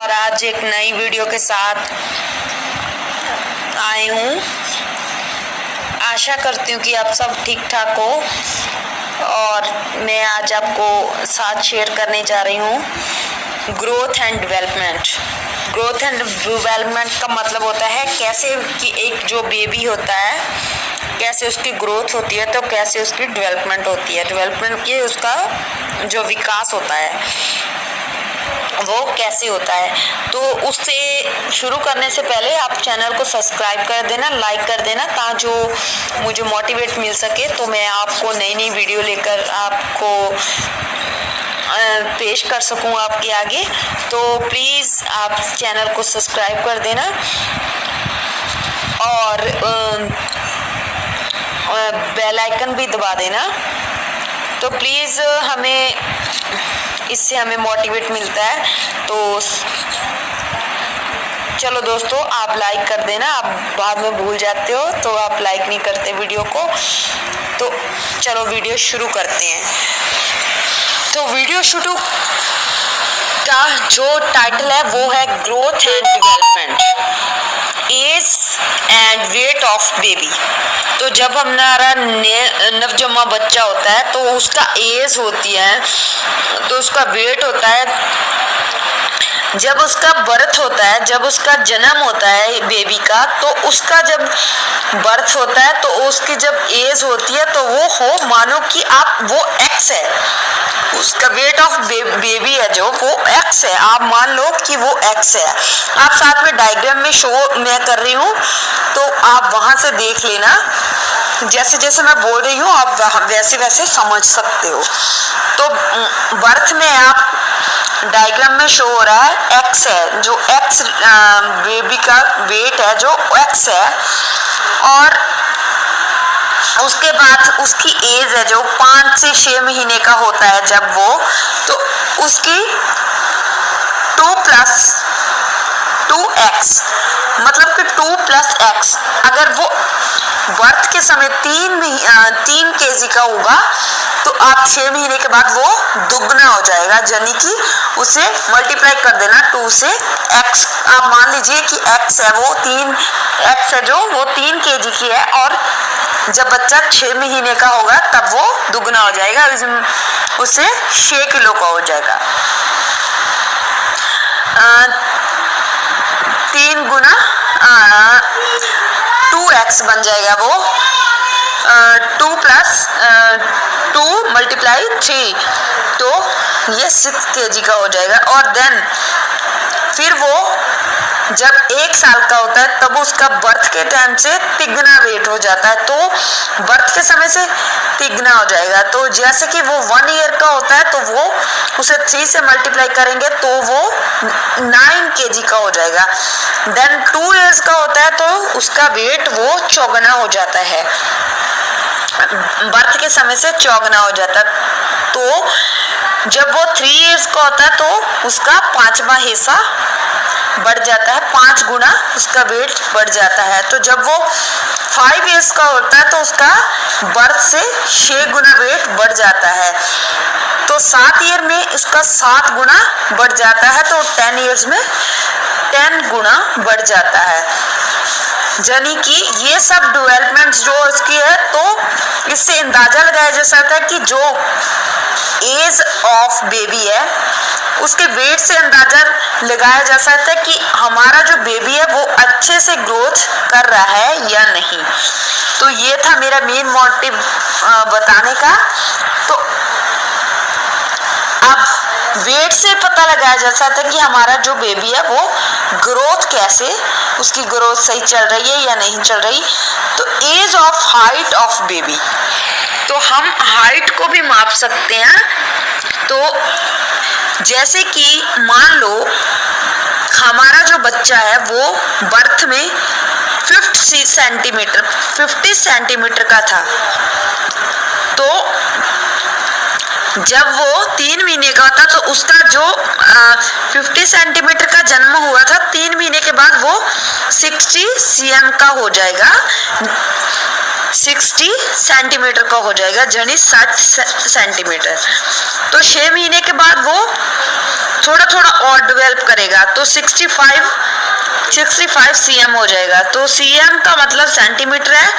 और आज एक नई वीडियो के साथ आई हूँ। आशा करती हूँ कि आप सब ठीक ठाक हो और मैं आज आपको साथ शेयर करने जा रही हूँ growth and development. Growth and development का मतलब होता है कैसे कि एक जो बेबी होता है कैसे उसकी ग्रोथ होती है तो कैसे उसकी डेवलपमेंट होती है। डेवलपमेंट ये उसका जो विकास होता है वो कैसे होता है। तो उससे शुरू करने से पहले आप चैनल को सब्सक्राइब कर देना, लाइक कर देना ताकि जो मुझे मोटिवेट मिल सके तो मैं आपको नई नई वीडियो लेकर आपको पेश कर सकूं आपके आगे। तो प्लीज़ आप चैनल को सब्सक्राइब कर देना और बेल आइकन भी दबा देना। तो प्लीज़ इससे हमें मोटिवेट मिलता है। तो चलो दोस्तों, आप लाइक कर देना, आप बाद में भूल जाते हो तो आप लाइक नहीं करते वीडियो को। तो चलो वीडियो शुरू करते हैं। तो वीडियो शुरू का जो टाइटल है वो है growth and development, age and weight of baby. तो जब हमारा नवजन्मा बच्चा होता है तो उसका एज होती है, तो उसका वेट होता है। जब उसका बर्थ होता है, जब उसका जन्म होता है बेबी का, तो उसका जब बर्थ होता है तो उसकी जब एज होती है तो वो हो मानो कि आप वो एक्स है, उसका वेट ऑफ बेबी है जो वो एक्स है। आप मान लो कि वो एक्स है। आप साथ में डायग्राम में शो मैं कर रही हूँ तो आप वहां से देख लेना, जैसे जैसे मैं बोल रही हूँ आप वैसे वैसे समझ सकते हो। तो बर्थ में आप डायग्राम में शो हो रहा है एक्स है, जो एक्स बेबी का वेट है जो एक्स है। और उसके बाद उसकी एज है जो 5 से 6 महीने का होता है जब वो, तो उसकी 2 + 2x मतलब कि 2 + x। अगर वो बर्थ के समय 3 kg का होगा तो आप 6 महीने के बाद वो दुगना हो जाएगा, यानी कि उसे मल्टीप्लाई कर देना 2 से x। आप मान लीजिए कि x है वो 3x है जो वो 3 kg की है, और जब बच्चा 6 महीने का होगा तब वो दुगना हो जाएगा, उसे 6 किलो का हो जाएगा। 3 गुना 2x बन जाएगा वो 2 + 2 × 3, तो ये 6 kg का हो जाएगा। और देन फिर वो जब 1 साल का होता है तब उसका बर्थ के टाइम से तिगुना वेट हो जाता है, तो बर्थ के समय से तिगुना हो जाएगा। तो जैसे कि वो 1 ईयर का होता है तो वो उसे 3 से मल्टीप्लाई करेंगे तो वो 9 kg का हो जाएगा। देन 2 इयर्स का होता है तो उसका वेट वो चौगुना हो जाता है, बर्थ के समय से चौगुना हो जाता है। तो जब वो 3 इयर्स का होता है तो उसका 5वां हिस्सा बढ़ जाता है, 5 गुना उसका वेट बढ़ जाता है। तो जब वो 5 इयर्स का होता है तो उसका बर्थ से 6 गुना वेट बढ़ जाता है। तो 7 ईयर में इसका 7 गुना बढ़ जाता है, तो 10 इयर्स में 10 गुना बढ़ जाता है। यानी कि ये सब डेवलपमेंट जो उसकी है, तो इससे अंदाजा लगाया जा सकता है कि जो एज ऑफ बेबी है उसके वेट से अंदाजा लगाया जा सकता है कि हमारा जो बेबी है वो अच्छे से ग्रोथ कर रहा है या नहीं। तो ये था मेरा मेन मोटिव बताने का। तो अब वेट से पता लगाया जा सकता है कि हमारा जो बेबी है वो ग्रोथ कैसे, उसकी ग्रोथ सही चल रही है या नहीं चल रही। तो age of height of baby, तो हम हाइट को भी माप सकते हैं। तो जैसे कि मान लो हमारा जो बच्चा है वो बर्थ में 50 सेंटीमीटर का था, तो जब वो 3 महीने का होता तो उसका जो 50 सेंटीमीटर का जन्म हुआ था 3 महीने के बाद वो 60 cm का हो जाएगा, 60 सेंटीमीटर का हो जाएगा, यानी 60 सेंटीमीटर। तो 6 महीने के बाद वो थोड़ा थोड़ा और डेवलप करेगा तो 65 cm हो जाएगा। तो cm का मतलब सेंटीमीटर है,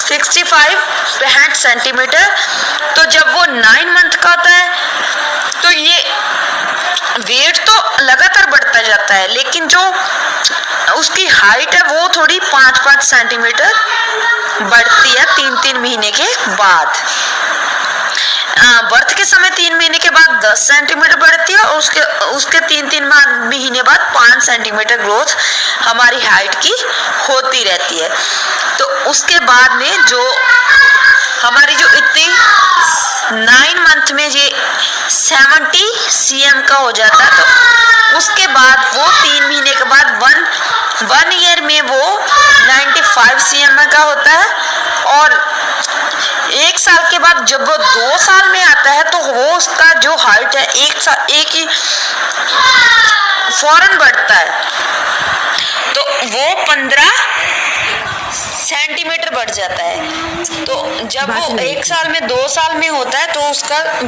65 सेंटीमीटर। तो जब वो 9 मंथ का होता है तो ये वेट तो लगातार बढ़ता जाता है, लेकिन जो उसकी हाइट है वो थोड़ी 5-5 सेंटीमीटर बढ़ती है 3-3 महीने के बाद। बर्थ के समय 3 महीने के बाद 10 सेंटीमीटर बढ़ती है और उसके 3-3 महीने बाद 5 सेंटीमीटर ग्रोथ हमारी हाइट की होती रहती है। तो उसके बाद में जो हमारी जो इतनी 9 मंथ में ये 70 cm का हो जाता है, तो उसके बाद वो 3 महीने के बाद 1 ईयर में वो 95 cm का होता है। और 1 साल के बाद जब वो 2 साल में आता है तो वो उसका जो हाइट है एक ही फौरन बढ़ता है, तो वो 15 सेंटीमीटर बढ़ जाता है। तो जब वो 1 साल में 2 साल में होता है तो उसका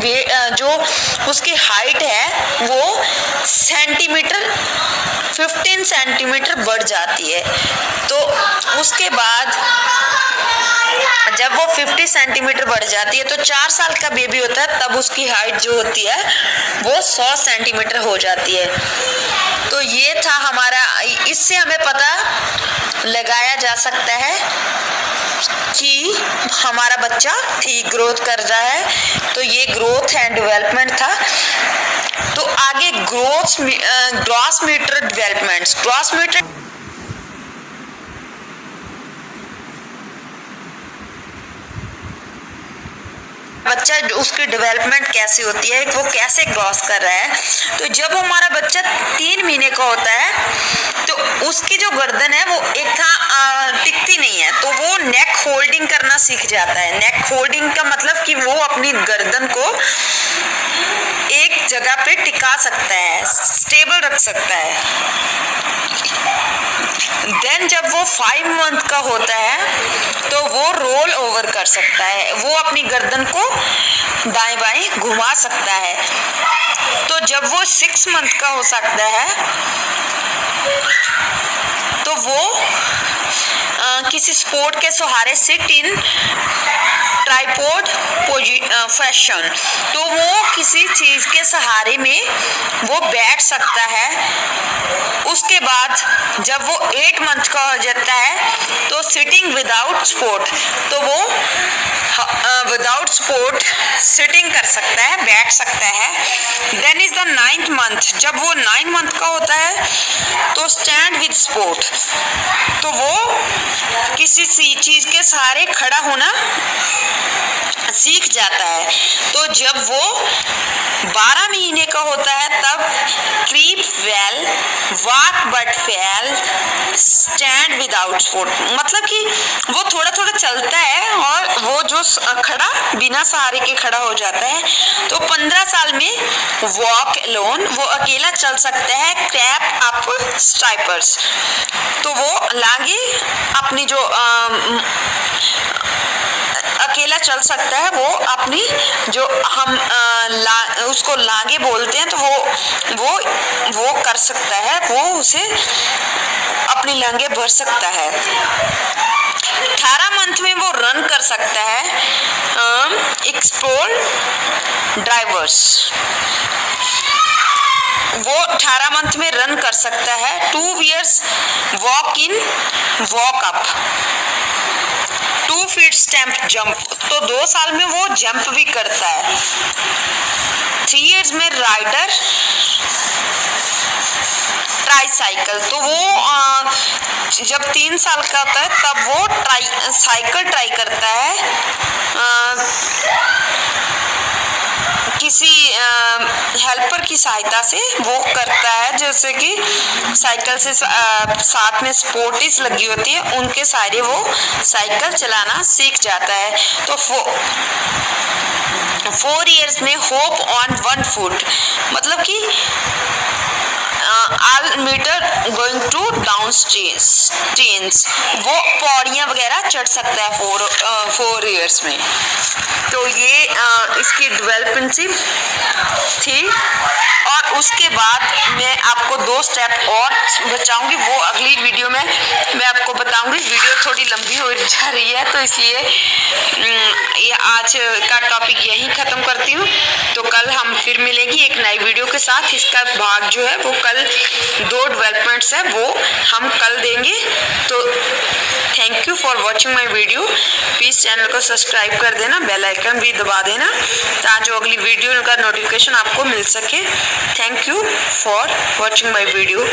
जो उसकी हाइट है वो सेंटीमीटर 15 सेंटीमीटर बढ़ जाती है। तो उसके बाद जब वो 50 सेंटीमीटर बढ़ जाती है तो 4 साल का बेबी होता है, तब उसकी हाइट जो होती है वो 100 सेंटीमीटर हो जाती है। तो ये था हमारा, इससे हमें पता लगाया जा सकता है कि हमारा बच्चा ठीक ग्रोथ कर रहा है। तो ये ग्रोथ एंड डेवलपमेंट था। तो आगे growth gross motor developments. Gross motor बच्चा उसकी डेवलपमेंट कैसे होती है, वो कैसे ग्रॉस कर रहा है। तो जब हमारा बच्चा 3 महीने का होता है तो उसकी जो गर्दन है वो एक टिकती नहीं है, तो वो नेक होल्डिंग करना सीख जाता है। नेक होल्डिंग का मतलब कि वो अपनी गर्दन को एक जगह पे टिका सकता है, स्टेबल रख सकता है। देन जब वो 5 मंथ का होता है तो वो रोल ओवर कर सकता है, वो अपनी गर्दन को दाएं बाएं घुमा सकता है। तो जब वो 6 मंथ का हो सकता है तो वो किसी स्पोर्ट के सहारे सिट इन ट्राइपॉड फैशन, तो वो किसी चीज के सहारे में वो बैठ सकता है। उसके बाद जब वो 8 मंथ का हो जाता है तो सिटिंग विदाउट सपोर्ट, तो वो विदाउट सपोर्ट सिटिंग कर सकता है, बैठ सकता है। Then is the 9th month, जब वो 9 मंथ का होता है तो स्टैंड विद सपोर्ट, तो वो किसी चीज के सहारे खड़ा होना सीख जाता है। तो जब वो 12 महीने का होता है तब creep well, walk but fail, stand without support, मतलब कि वो थोड़ा थोड़ा चलता है और वो जो खड़ा बिना सहारे के खड़ा हो जाता है। तो 15 साल में वॉक अलोन, वो अकेला चल सकता है। क्रैप अप स्ट्राइपर्स, तो वो लांगे अपनी जो अकेला चल सकता है, वो अपनी जो हम उसको लागे बोलते हैं, तो वो कर सकता है, वो उसे अपनी लांगे भर सकता है। 18 मंथ में वो रन कर सकता है। एक्सप्लोर ड्राइवर्स, वो 18 मंथ में रन कर सकता है। 2 years walk in walk up, 2 feet stamp jump, तो 2 साल में वो जंप भी करता है। 3 years में राइडर ट्राईसाइकिल, तो वो जब 3 साल का होता है तब वो साइकिल ट्राई करता है, किसी हेल्पर की सहायता से वो करता है, जैसे कि साइकिल से साथ में स्पोर्टिस लगी होती है, उनके सहारे वो साइकिल चलाना सीख जाता है। तो 4 years में होप ऑन 1 foot, मतलब कि all meter going to down stairs, वो पौड़ियाँ वगैरह चढ़ सकता है 4 ईयर्स में। तो ये इसकी डेवलपमेंटशिप थी। और उसके बाद मैं आपको 2 स्टेप और बचाऊंगी, वो अगली वीडियो में मैं आपको बताऊंगी। वीडियो थोड़ी लंबी हो जा रही है तो इसलिए ये आज का टॉपिक यहीं ख़त्म करती हूँ। तो कल हम फिर मिलेंगी एक नई वीडियो के साथ। इसका भाग जो है वो कल 2 डेवलपमेंट्स है वो हम कल देंगे। तो thank you for watching my video. Please channel को सब्सक्राइब कर देना, बेल आइकन भी दबा देना ताकि जो अगली वीडियो का नोटिफिकेशन आपको मिल सके। Thank you for watching my video.